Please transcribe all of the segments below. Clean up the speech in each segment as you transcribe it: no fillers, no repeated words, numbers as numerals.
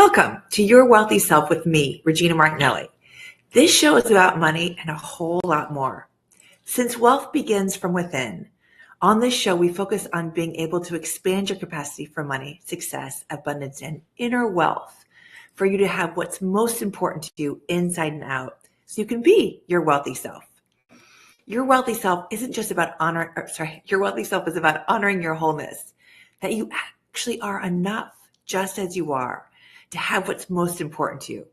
Welcome to Your Wealthy Self with me, Regina Martinelli. This show is about money and a whole lot more. Since wealth begins from within, on this show we focus on being able to expand your capacity for money, success, abundance, and inner wealth for you to have what's most important to you inside and out so you can be your wealthy self. Your wealthy self isn't just about your wealthy self is about honoring your wholeness, that you actually are enough just as you are to have what's most important to you.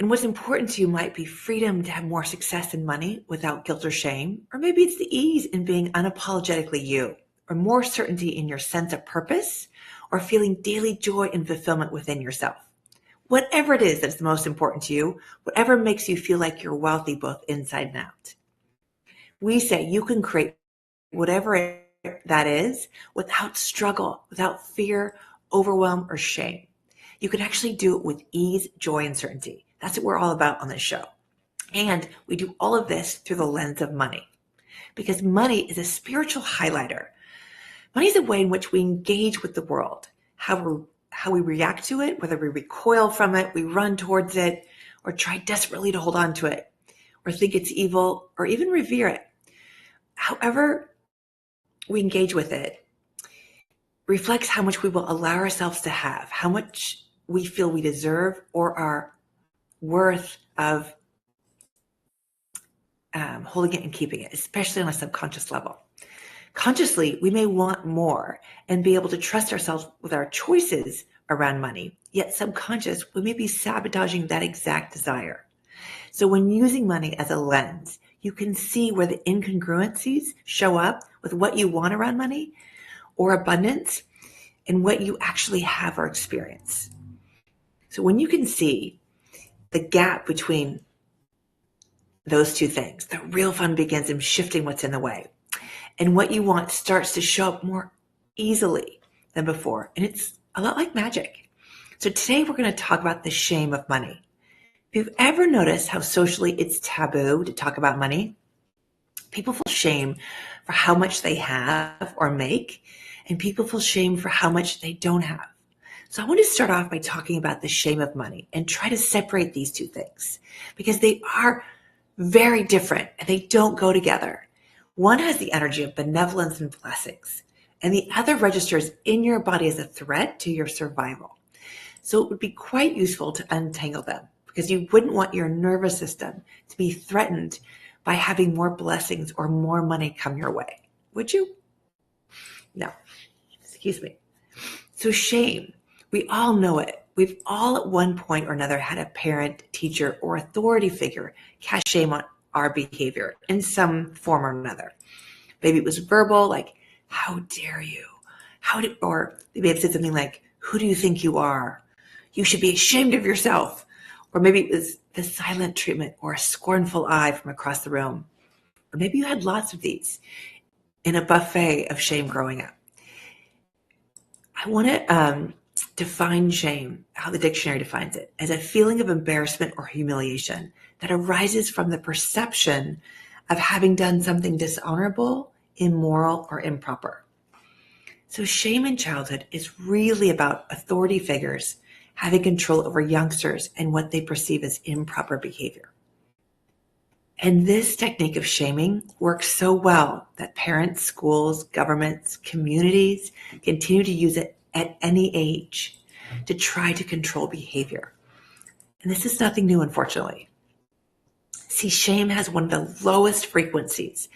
And what's important to you might be freedom to have more success and money without guilt or shame, or maybe it's the ease in being unapologetically you, or more certainty in your sense of purpose, or feeling daily joy and fulfillment within yourself. Whatever it is that's the most important to you, whatever makes you feel like you're wealthy both inside and out. We say you can create whatever that is without struggle, without fear, overwhelm, or shame. You can actually do it with ease, joy, and certainty. That's what we're all about on this show. And we do all of this through the lens of money, because money is a spiritual highlighter. Money is a way in which we engage with the world, how we react to it, whether we recoil from it, we run towards it, or try desperately to hold on to it, or think it's evil, or even revere it. However we engage with it reflects how much we will allow ourselves to have, how much we feel we deserve or are worth of holding it and keeping it, especially on a subconscious level. Consciously, we may want more and be able to trust ourselves with our choices around money, yet subconscious, we may be sabotaging that exact desire. So when using money as a lens, you can see where the incongruencies show up with what you want around money or abundance and what you actually have or experience. So when you can see the gap between those two things, the real fun begins in shifting what's in the way. And what you want starts to show up more easily than before. And it's a lot like magic. So today we're going to talk about the shame of money. If you've ever noticed how socially it's taboo to talk about money, people feel shame for how much they have or make, and people feel shame for how much they don't have. So I want to start off by talking about the shame of money and try to separate these two things because they are very different and they don't go together. One has the energy of benevolence and blessings, and the other registers in your body as a threat to your survival. So it would be quite useful to untangle them because you wouldn't want your nervous system to be threatened by having more blessings or more money come your way. Would you? No. Excuse me. So shame, we all know it. We've all at one point or another had a parent, teacher, or authority figure cast shame on our behavior in some form or another. Maybe it was verbal, like, how dare you? Or they may have said something like, who do you think you are? You should be ashamed of yourself. Or maybe it was the silent treatment or a scornful eye from across the room. Or maybe you had lots of these in a buffet of shame growing up. I want to define shame, how the dictionary defines it, as a feeling of embarrassment or humiliation that arises from the perception of having done something dishonorable, immoral, or improper. So shame in childhood is really about authority figures having control over youngsters and what they perceive as improper behavior. And this technique of shaming works so well that parents, schools, governments, communities continue to use it at any age to try to control behavior. And this is nothing new, unfortunately. See, shame has one of the lowest frequencies.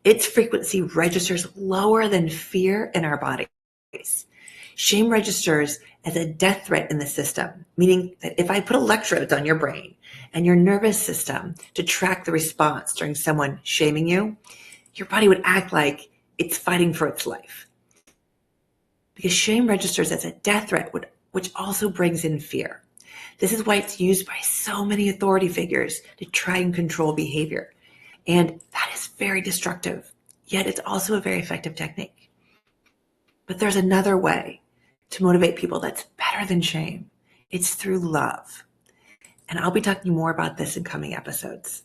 Its frequency registers lower than fear in our bodies. Shame registers as a death threat in the system, meaning that if I put electrodes on your brain and your nervous system to track the response during someone shaming you, your body would act like it's fighting for its life. Because shame registers as a death threat, which also brings in fear. This is why it's used by so many authority figures to try and control behavior. And that is very destructive, yet it's also a very effective technique. But there's another way to motivate people that's better than shame. It's through love. And I'll be talking more about this in coming episodes.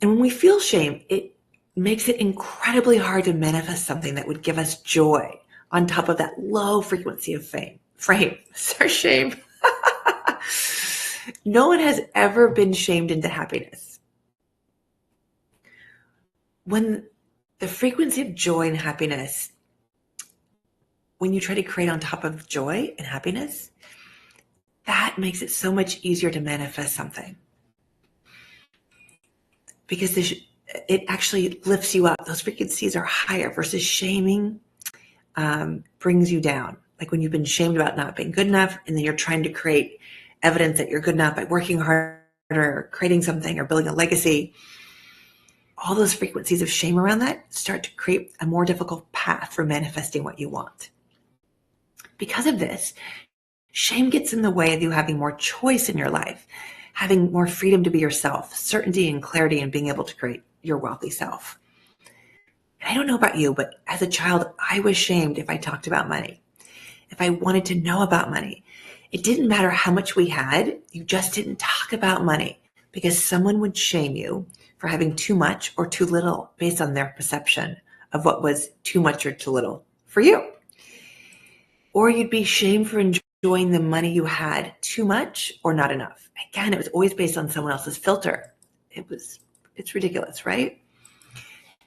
And when we feel shame, it makes it incredibly hard to manifest something that would give us joy on top of that low frequency of shame. No one has ever been shamed into happiness. When the frequency of joy and happiness, when you try to create on top of joy and happiness, that makes it so much easier to manifest something. Because it actually lifts you up. Those frequencies are higher versus shaming brings you down. Like when you've been shamed about not being good enough, and then you're trying to create evidence that you're good enough by working harder, creating something, or building a legacy. All those frequencies of shame around that start to create a more difficult path for manifesting what you want. Because of this, shame gets in the way of you having more choice in your life, having more freedom to be yourself, certainty and clarity, and being able to create your wealthy self. And I don't know about you, but as a child, I was shamed if I talked about money. If I wanted to know about money, it didn't matter how much we had, you just didn't talk about money because someone would shame you for having too much or too little based on their perception of what was too much or too little for you. Or you'd be shamed for enjoying the money you had too much or not enough. Again, it was always based on someone else's filter. It's ridiculous, right?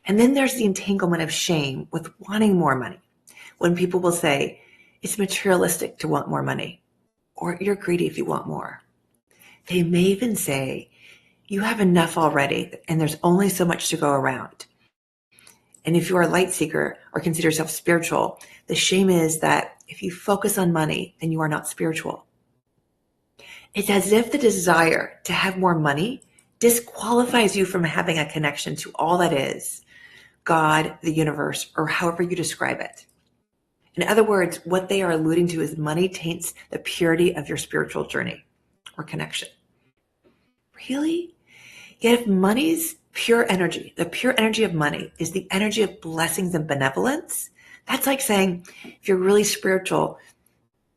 And then there's the entanglement of shame with wanting more money. When people will say, it's materialistic to want more money, or you're greedy if you want more. They may even say, you have enough already, and there's only so much to go around. And if you are a light seeker or consider yourself spiritual, the shame is that if you focus on money, then you are not spiritual. It's as if the desire to have more money disqualifies you from having a connection to all that is, God, the universe, or however you describe it. In other words, what they are alluding to is money taints the purity of your spiritual journey or connection. Really? Yet if money's pure energy, the pure energy of money is the energy of blessings and benevolence, that's like saying if you're really spiritual,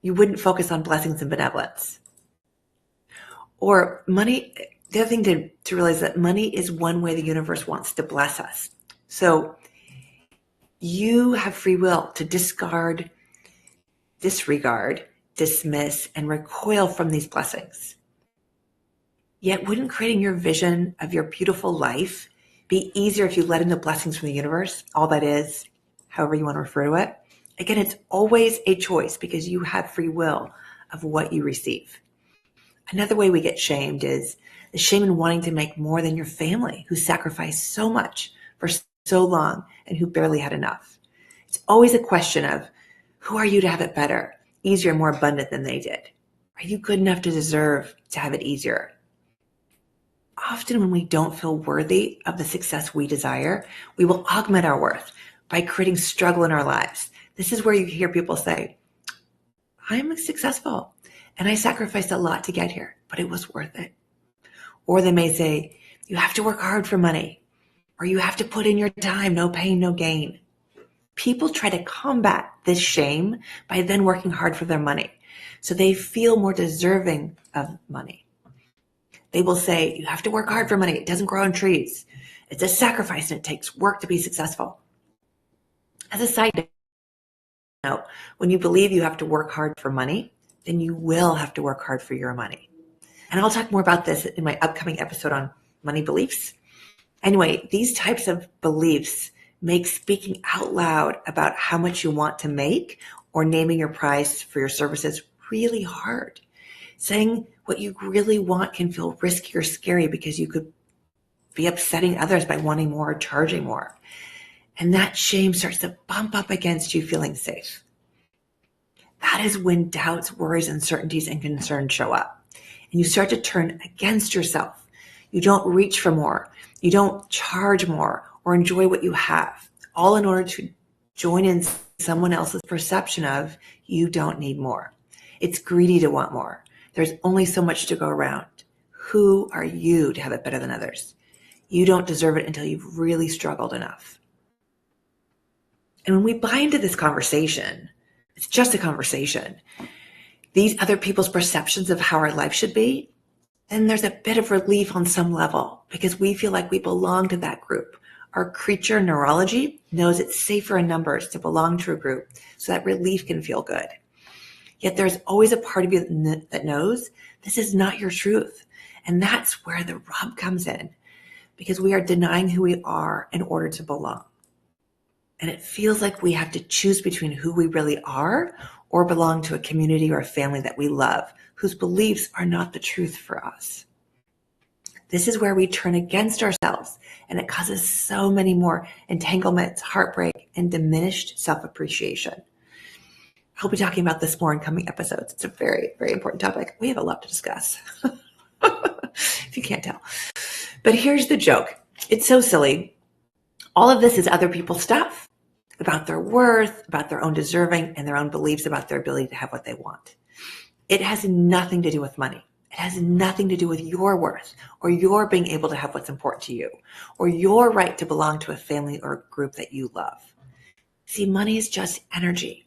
you wouldn't focus on blessings and benevolence. Or money, the other thing to realize that money is one way the universe wants to bless us. So you have free will to disregard, dismiss, and recoil from these blessings. Yet wouldn't creating your vision of your beautiful life be easier if you let in the blessings from the universe, all that is, however you want to refer to it? Again, it's always a choice because you have free will of what you receive. Another way we get shamed is the shame in wanting to make more than your family who sacrificed so much for so long and who barely had enough. It's always a question of who are you to have it better, easier, more abundant than they did? Are you good enough to deserve to have it easier? Often when we don't feel worthy of the success we desire, we will augment our worth by creating struggle in our lives. This is where you hear people say, I'm successful and I sacrificed a lot to get here, but it was worth it. Or they may say, you have to work hard for money, or you have to put in your time, no pain, no gain. People try to combat this shame by then working hard for their money, so they feel more deserving of money. They will say, you have to work hard for money. It doesn't grow on trees. It's a sacrifice and it takes work to be successful. As a side note, when you believe you have to work hard for money, then you will have to work hard for your money. And I'll talk more about this in my upcoming episode on money beliefs. Anyway, these types of beliefs make speaking out loud about how much you want to make or naming your price for your services really hard. Saying what you really want can feel risky or scary because you could be upsetting others by wanting more or charging more. And that shame starts to bump up against you feeling safe. That is when doubts, worries, uncertainties, and concerns show up. And you start to turn against yourself. You don't reach for more. You don't charge more or enjoy what you have, all in order to join in someone else's perception of you don't need more. It's greedy to want more. There's only so much to go around. Who are you to have it better than others? You don't deserve it until you've really struggled enough. And when we buy into this conversation, it's just a conversation, these other people's perceptions of how our life should be, then there's a bit of relief on some level because we feel like we belong to that group Our creature neurology knows it's safer in numbers to belong to a group so that relief can feel good. Yet there's always a part of you that knows this is not your truth. And that's where the rub comes in, because we are denying who we are in order to belong. And it feels like we have to choose between who we really are or belong to a community or a family that we love, whose beliefs are not the truth for us. This is where we turn against ourselves, and it causes so many more entanglements, heartbreak, and diminished self-appreciation. I'll be talking about this more in coming episodes. It's a very, very important topic. We have a lot to discuss, if you can't tell. But here's the joke. It's so silly. All of this is other people's stuff, about their worth, about their own deserving, and their own beliefs about their ability to have what they want. It has nothing to do with money. It has nothing to do with your worth or your being able to have what's important to you or your right to belong to a family or a group that you love. See, money is just energy.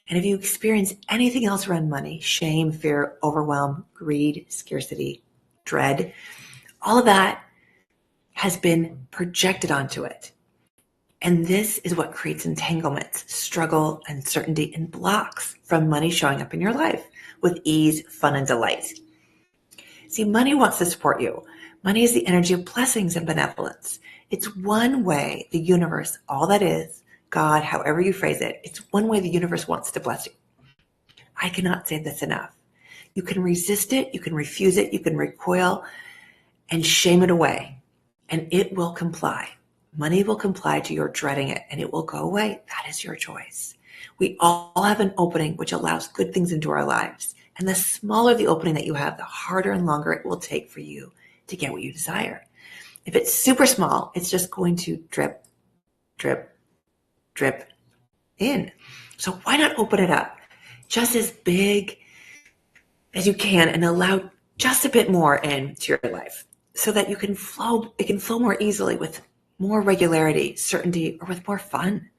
And if you experience anything else around money, shame, fear, overwhelm, greed, scarcity, dread, all of that has been projected onto it. And this is what creates entanglements, struggle, uncertainty, and blocks from money showing up in your life with ease, fun, and delight. See, money wants to support you. Money is the energy of blessings and benevolence. It's one way the universe, all that is, God, however you phrase it, it's one way the universe wants to bless you. I cannot say this enough. You can resist it, you can refuse it, you can recoil and shame it away, and it will comply. Money will comply to your dreading it, and it will go away. That is your choice. We all have an opening which allows good things into our lives. And the smaller the opening that you have, the harder and longer it will take for you to get what you desire. If it's super small, it's just going to drip, drip, drip in. So why not open it up just as big as you can and allow just a bit more into your life so that it can flow more easily with more regularity, certainty, or with more fun.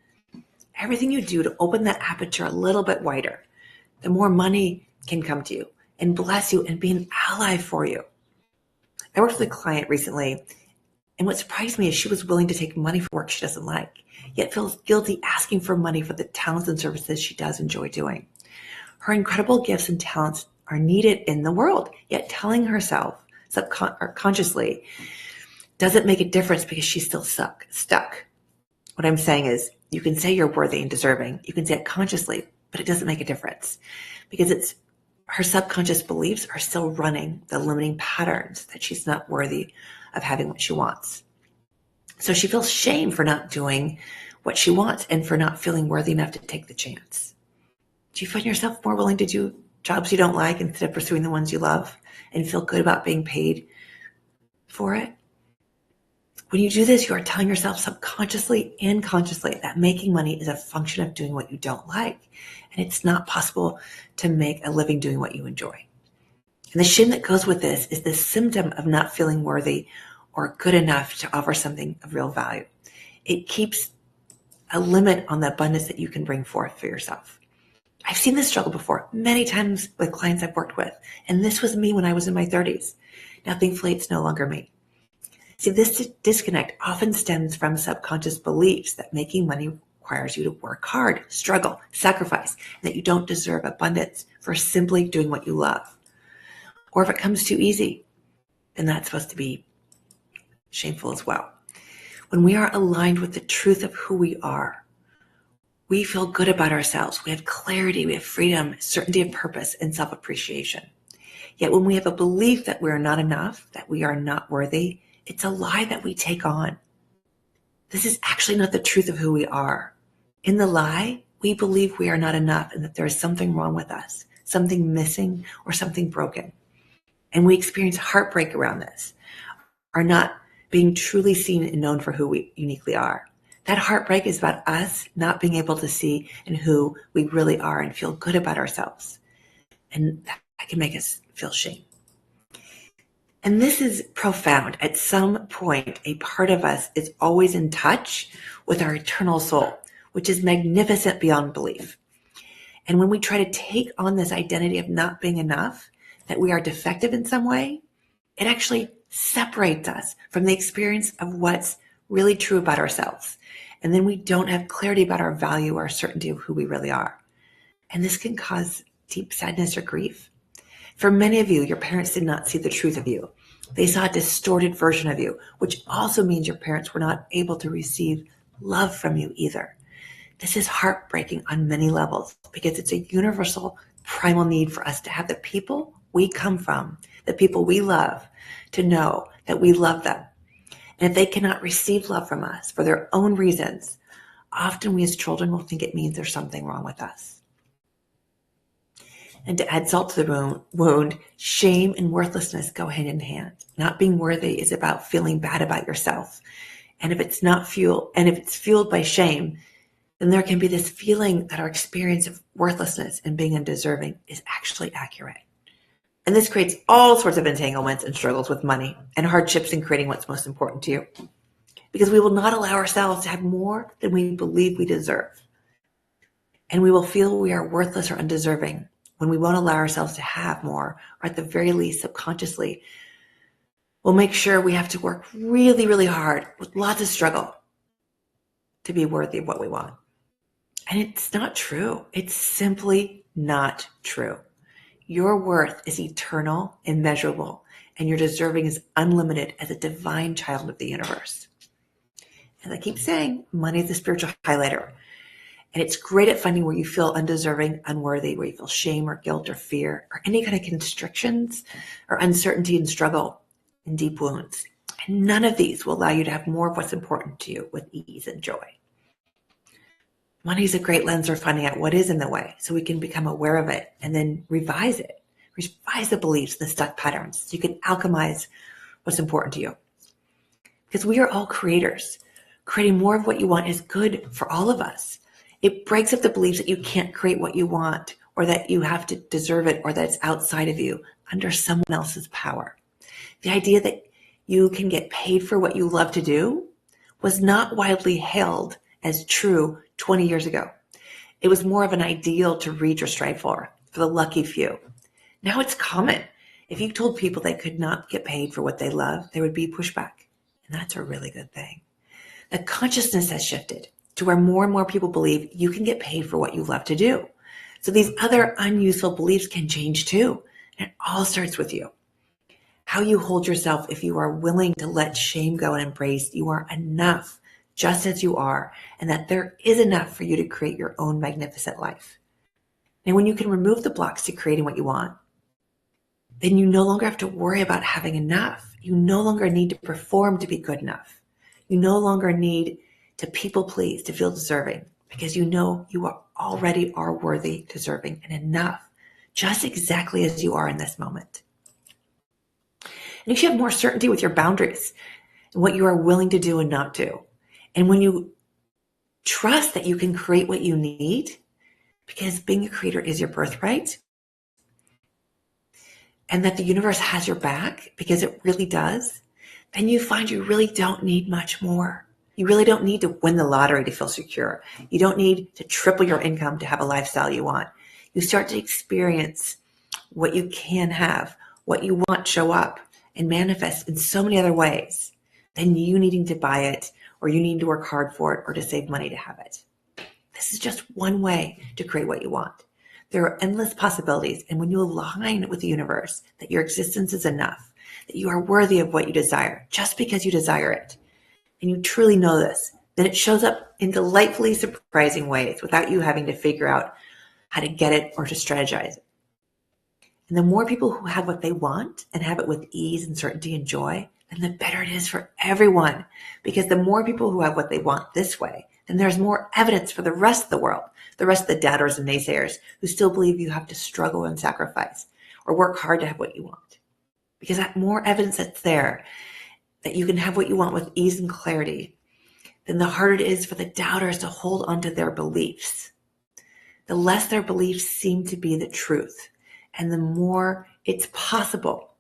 Everything you do to open that aperture a little bit wider, the more money can come to you and bless you and be an ally for you. I worked with a client recently, and what surprised me is she was willing to take money for work she doesn't like, yet feels guilty asking for money for the talents and services she does enjoy doing. Her incredible gifts and talents are needed in the world, yet telling herself consciously doesn't make a difference because she's still stuck. What I'm saying is you can say you're worthy and deserving. You can say it consciously, but it doesn't make a difference because her subconscious beliefs are still running the limiting patterns that she's not worthy of having what she wants. So she feels shame for not doing what she wants and for not feeling worthy enough to take the chance. Do you find yourself more willing to do jobs you don't like instead of pursuing the ones you love and feel good about being paid for it? When you do this, you are telling yourself subconsciously and consciously that making money is a function of doing what you don't like. And it's not possible to make a living doing what you enjoy. And the shame that goes with this is the symptom of not feeling worthy or good enough to offer something of real value. It keeps a limit on the abundance that you can bring forth for yourself. I've seen this struggle before many times with clients I've worked with. And this was me when I was in my 30s. Now, thankfully, it's no longer me. See, this disconnect often stems from subconscious beliefs that making money requires you to work hard, struggle, sacrifice, and that you don't deserve abundance for simply doing what you love. Or if it comes too easy, then that's supposed to be shameful as well. When we are aligned with the truth of who we are, we feel good about ourselves. We have clarity, we have freedom, certainty of purpose, and self-appreciation. Yet when we have a belief that we are not enough, that we are not worthy, it's a lie that we take on. This is actually not the truth of who we are. In the lie, we believe we are not enough and that there is something wrong with us, something missing or something broken. And we experience heartbreak around this, are not being truly seen and known for who we uniquely are. That heartbreak is about us not being able to see and who we really are and feel good about ourselves. And that can make us feel shame. And this is profound. At some point, a part of us is always in touch with our eternal soul, which is magnificent beyond belief. And when we try to take on this identity of not being enough, that we are defective in some way, it actually separates us from the experience of what's really true about ourselves. And then we don't have clarity about our value or certainty of who we really are. And this can cause deep sadness or grief. For many of you, your parents did not see the truth of you. They saw a distorted version of you, which also means your parents were not able to receive love from you either. This is heartbreaking on many levels because it's a universal primal need for us to have the people we come from, the people we love, to know that we love them. And if they cannot receive love from us for their own reasons, often we as children will think it means there's something wrong with us. And to add salt to the wound, shame and worthlessness go hand in hand. Not being worthy is about feeling bad about yourself. And if it's fueled by shame, then there can be this feeling that our experience of worthlessness and being undeserving is actually accurate. And this creates all sorts of entanglements and struggles with money and hardships in creating what's most important to you. Because we will not allow ourselves to have more than we believe we deserve. And we will feel we are worthless or undeserving when we won't allow ourselves to have more, or at the very least subconsciously, we'll make sure we have to work really, really hard with lots of struggle to be worthy of what we want. And it's not true. It's simply not true. Your worth is eternal, immeasurable, and your deserving is unlimited as a divine child of the universe. As I keep saying, money is the spiritual highlighter. And it's great at finding where you feel undeserving, unworthy, where you feel shame or guilt or fear or any kind of constrictions or uncertainty and struggle and deep wounds. And none of these will allow you to have more of what's important to you with ease and joy. Money is a great lens for finding out what is in the way so we can become aware of it and then revise it. Revise the beliefs, the stuck patterns, so you can alchemize what's important to you. Because we are all creators. Creating more of what you want is good for all of us. It breaks up the beliefs that you can't create what you want or that you have to deserve it or that it's outside of you under someone else's power. The idea that you can get paid for what you love to do was not widely hailed as true 20 years ago. It was more of an ideal to reach or strive for the lucky few. Now it's common. If you told people they could not get paid for what they love, there would be pushback. And that's a really good thing. The consciousness has shifted to where more and more people believe you can get paid for what you love to do. So these other unuseful beliefs can change too. And it all starts with you. How you hold yourself if you are willing to let shame go and embrace you are enough just as you are, and that there is enough for you to create your own magnificent life. And when you can remove the blocks to creating what you want, then you no longer have to worry about having enough. You no longer need to perform to be good enough. You no longer need to people please to feel deserving, because you know you already are worthy, deserving, and enough, just exactly as you are in this moment. And if you have more certainty with your boundaries and what you are willing to do and not do, and when you trust that you can create what you need, because being a creator is your birthright, and that the universe has your back because it really does, then you find you really don't need much more. You really don't need to win the lottery to feel secure. You don't need to triple your income to have a lifestyle you want. You start to experience what you can have, what you want show up and manifest in so many other ways than you needing to buy it, or you need to work hard for it, or to save money to have it. This is just one way to create what you want. There are endless possibilities, and when you align with the universe that your existence is enough, that you are worthy of what you desire just because you desire it, and you truly know this, then it shows up in delightfully surprising ways without you having to figure out how to get it or to strategize it. And the more people who have what they want and have it with ease and certainty and joy, then the better it is for everyone. Because the more people who have what they want this way, then there's more evidence for the rest of the world, the rest of the doubters and naysayers who still believe you have to struggle and sacrifice or work hard to have what you want. Because that more evidence that's there, that you can have what you want with ease and clarity, then the harder it is for the doubters to hold onto their beliefs. The less their beliefs seem to be the truth, and the more it's possible,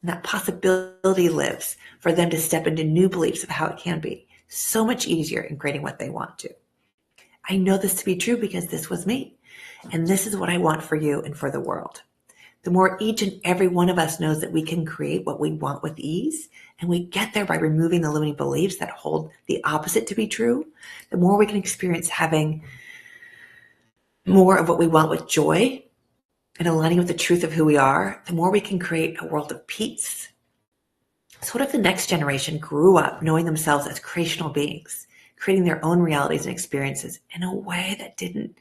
and that possibility lives for them to step into new beliefs of how it can be so much easier in creating what they want to. I know this to be true because this was me, and this is what I want for you and for the world. the more each and every one of us knows that we can create what we want with ease, and we get there by removing the limiting beliefs that hold the opposite to be true, the more we can experience having more of what we want with joy and aligning with the truth of who we are, the more we can create a world of peace. So what if the next generation grew up knowing themselves as creational beings, creating their own realities and experiences in a way that didn't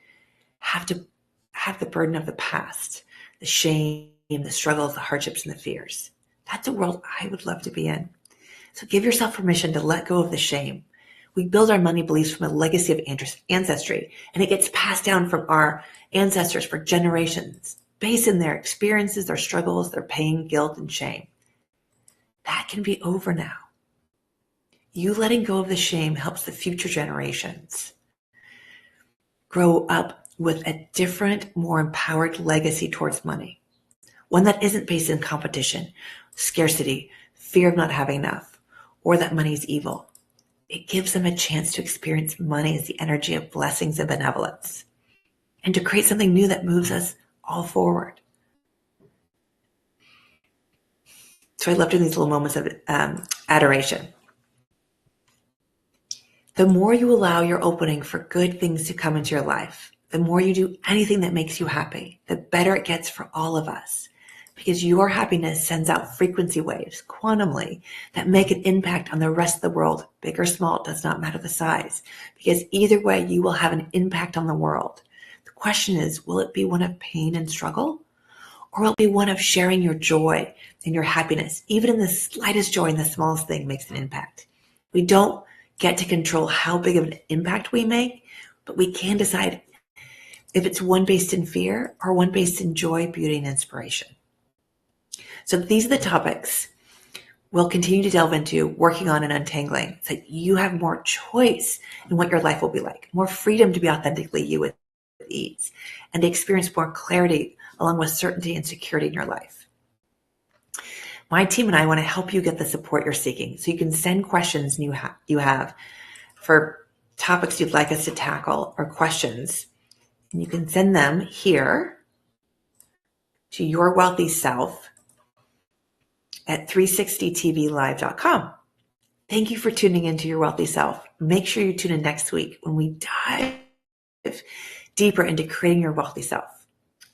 have to have the burden of the past, the shame, the struggles, the hardships, and the fears? That's a world I would love to be in. So give yourself permission to let go of the shame. We build our money beliefs from a legacy of ancestry, and it gets passed down from our ancestors for generations, based in their experiences, their struggles, their pain, guilt, and shame. That can be over now. You letting go of the shame helps the future generations grow up with a different, more empowered legacy towards money. One that isn't based in competition, scarcity, fear of not having enough, or that money is evil. It gives them a chance to experience money as the energy of blessings and benevolence, and to create something new that moves us all forward. So I love doing these little moments of adoration. The more you allow your opening for good things to come into your life, the more you do anything that makes you happy, the better it gets for all of us. Because your happiness sends out frequency waves, quantumly, that make an impact on the rest of the world. Big or small, it does not matter the size. Because either way, you will have an impact on the world. The question is, will it be one of pain and struggle? Or will it be one of sharing your joy and your happiness? Even in the slightest joy and the smallest thing makes an impact. We don't get to control how big of an impact we make, but we can decide if it's one based in fear or one based in joy, beauty, and inspiration. So these are the topics we'll continue to delve into, working on and untangling, so that you have more choice in what your life will be like, more freedom to be authentically you with ease, and to experience more clarity along with certainty and security in your life. My team and I want to help you get the support you're seeking, so you can send questions you have for topics you'd like us to tackle or questions, and you can send them here to Your Wealthy Self at 360tvlive.com. Thank you for tuning into Your Wealthy Self. Make sure you tune in next week when we dive deeper into creating your wealthy self.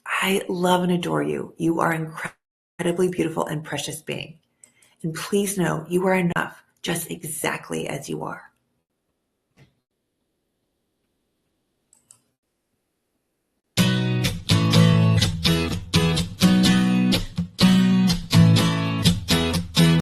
I love and adore you. You are an incredibly beautiful and precious being. And please know you are enough just exactly as you are.